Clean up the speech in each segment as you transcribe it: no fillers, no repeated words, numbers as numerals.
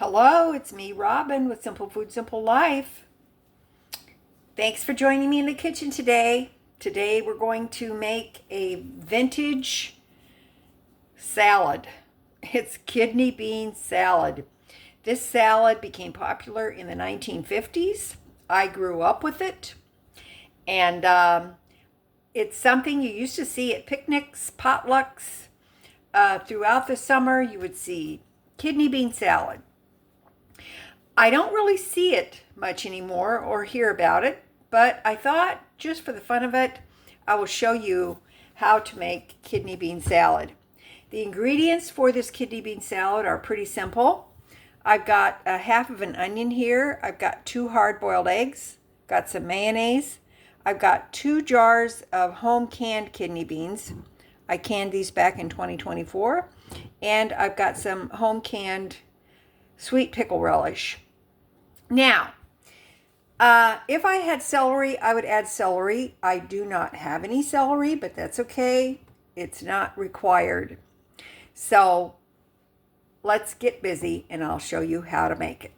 Hello, it's me, Robin, with Simple Food, Simple Life. Thanks for joining me in the kitchen today. Today we're going to make a vintage salad. It's kidney bean salad. This salad became popular in the 1950's. I grew up with it. And it's something you used to see at picnics, potlucks. Throughout the summer, you would see kidney bean salad. I don't really see it much anymore or hear about it, but I thought just for the fun of it, I will show you how to make kidney bean salad. The ingredients for this kidney bean salad are pretty simple. I've got a half of an onion here. I've got 2 hard-boiled eggs, got some mayonnaise. I've got 2 jars of home canned kidney beans. I canned these back in 2024. And I've got some home canned sweet pickle relish. Now, if I had celery, I would add celery. I do not have any celery, but that's okay. It's not required. So let's get busy and I'll show you how to make it.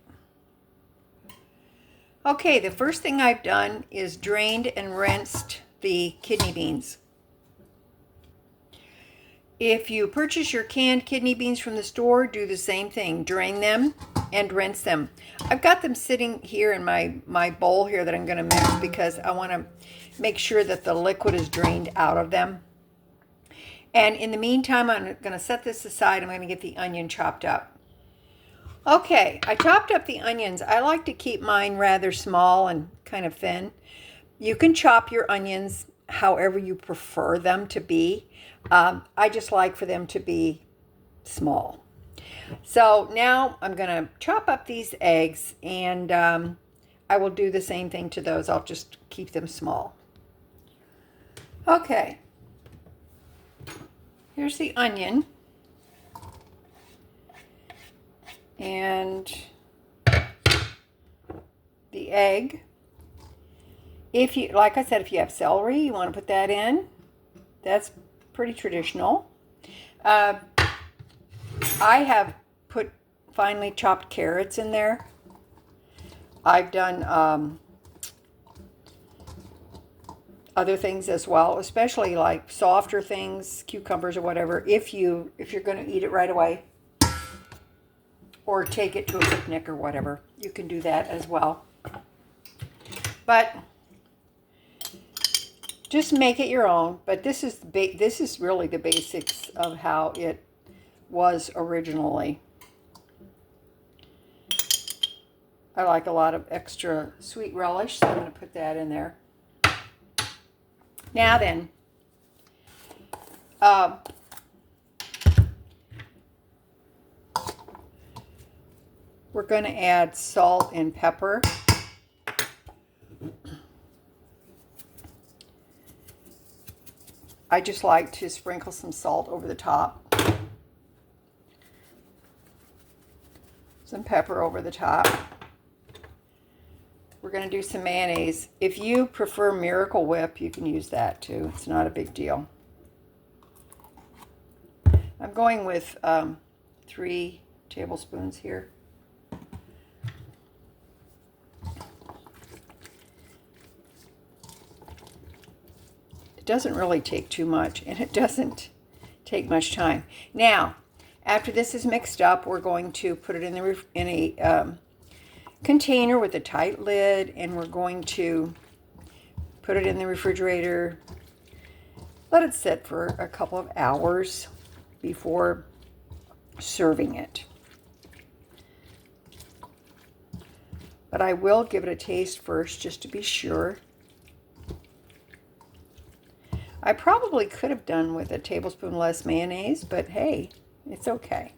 Okay, the first thing I've done is drained and rinsed the kidney beans. If you purchase your canned kidney beans from the store, do the same thing. Drain them and rinse them. I've got them sitting here in my bowl here that I'm going to mix because I want to make sure that the liquid is drained out of them. And in the meantime, I'm going to set this aside. I'm going to get the onion chopped up. Okay, I chopped up the onions. I like to keep mine rather small and kind of thin. You can chop your onions however you prefer them to be. I just like for them to be small. So now I'm going to chop up these eggs, and I will do the same thing to those. I'll just keep them small. Okay. Here's the onion. And the egg. If you, like I said, if you have celery, you want to put that in. That's pretty traditional. I have put finely chopped carrots in there. I've done other things as well, especially like softer things, cucumbers or whatever, if you're going to eat it right away or take it to a picnic or whatever. You can do that as well. But just make it your own. But this is really the basics of how it was originally. I like a lot of extra sweet relish, so I'm going to put that in there. Now then, we're going to add salt and pepper. I just like to sprinkle some salt over the top. Some pepper over the top. We're going to do some mayonnaise. If you prefer Miracle Whip, you can use that too. It's not a big deal. I'm going with 3 tablespoons here. It doesn't really take too much, and it doesn't take much time. Now, after this is mixed up, we're going to put it in a container with a tight lid, and we're going to put it in the refrigerator. Let it sit for a couple of hours before serving it. But I will give it a taste first just to be sure. I probably could have done with a tablespoon less mayonnaise, but hey, it's okay.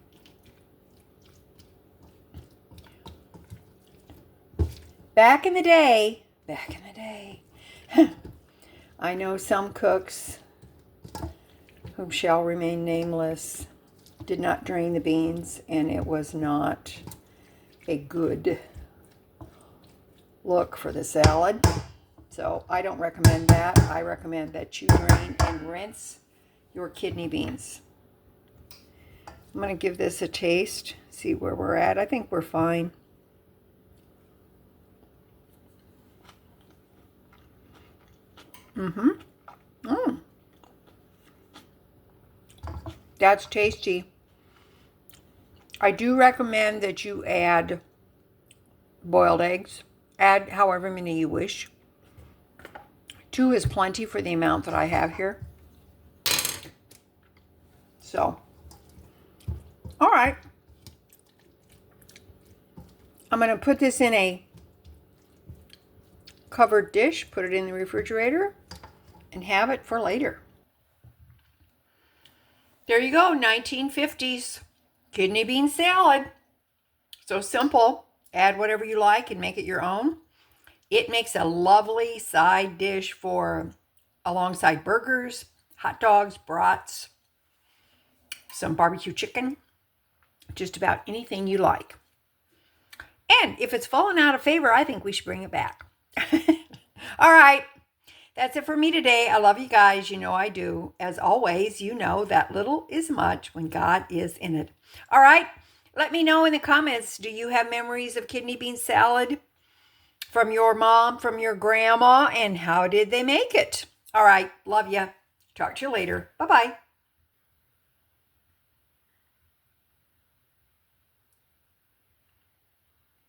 Back in the day, I know some cooks, whom shall remain nameless, did not drain the beans, and it was not a good look for the salad. So I don't recommend that. I recommend that you drain and rinse your kidney beans. I'm going to give this a taste, see where we're at. I think we're fine. That's tasty. I do recommend that you add boiled eggs. Add however many you wish. 2 is plenty for the amount that I have here. So, all right. I'm going to put this in a covered dish, put it in the refrigerator, and have it for later. There you go, 1950s kidney bean salad. So simple. Add whatever you like and make it your own. It makes a lovely side dish for alongside burgers, hot dogs, brats, some barbecue chicken, just about anything you like. And if it's fallen out of favor, I think we should bring it back. All right. That's it for me today. I love you guys. You know I do. As always, you know that little is much when God is in it. All right. Let me know in the comments. Do you have memories of kidney bean salad from your mom, from your grandma, and how did they make it? All right. Love you. Talk to you later. Bye-bye.